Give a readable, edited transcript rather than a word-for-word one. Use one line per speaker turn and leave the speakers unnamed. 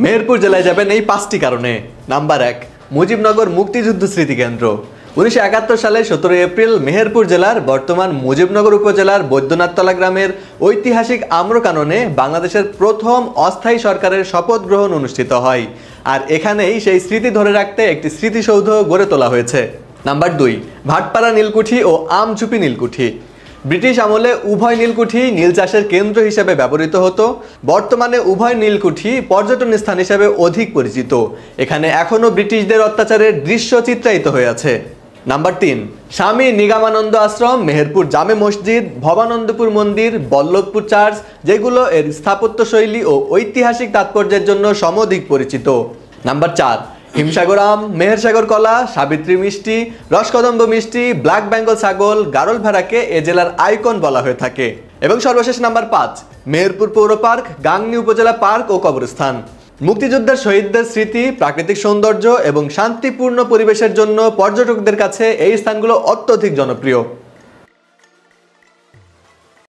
মেহেরপুর জেলায় যাবেন এই 5টি কারণে। নাম্বার 1, মুজিবনগর মুক্তিযুদ্ধ স্মৃতিকেন্দ্র। 1971 সালে 17 এপ্রিল মেহেরপুর জেলার বর্তমান মুজিবনগর উপজেলার বৈদ্যনাথতলা গ্রামের ঐতিহাসিক আম্রকাননে বাংলাদেশের প্রথম অস্থায়ী সরকারের শপথ গ্রহণ অনুষ্ঠিত হয়। আর এখানেই সেই স্মৃতি ধরে রাখতে একটি স্মৃতিসৌধ গড়ে তোলা হয়েছে। নাম্বার 2, ভাটপাড়া নীলকুঠি ও আমঝুপি নীলকুঠি। ব্রিটিশ আমলে উভয় নীলকুঠি নীল চাষের কেন্দ্র হিসেবে ব্যবহৃত হতো। বর্তমানে উভয় নীলকুঠি পর্যটন স্থান হিসেবে অধিক পরিচিত। এখানে এখনও ব্রিটিশদের অত্যাচারের দৃশ্য চিত্রায়িত হয়ে আছে। নাম্বার 3, স্বামী নিগমানন্দ আশ্রম, মেহেরপুর জামে মসজিদ, ভবানন্দপুর মন্দির, বল্লভপুর চার্চ, যেগুলো এর স্থাপত্যশৈলী ও ঐতিহাসিক তাৎপর্যের জন্য সমধিক পরিচিত। নাম্বার 4, হিমসাগর আম, মেহেরসাগর কলা, সাবিত্রী মিষ্টি, রসকদম্ব মিষ্টি, ব্ল্যাক বেঙ্গল ছাগল, গারল ভেড়াকে এ জেলার আইকন বলা হয়ে থাকে। এবং সর্বশেষ নাম্বার 5, মেহেরপুর পৌর পার্ক, গাংনী উপজেলা পার্ক ও কবরস্থান। মুক্তিযোদ্ধার শহীদদের স্মৃতি, প্রাকৃতিক সৌন্দর্য এবং শান্তিপূর্ণ পরিবেশের জন্য পর্যটকদের কাছে এই স্থানগুলো অত্যধিক জনপ্রিয়।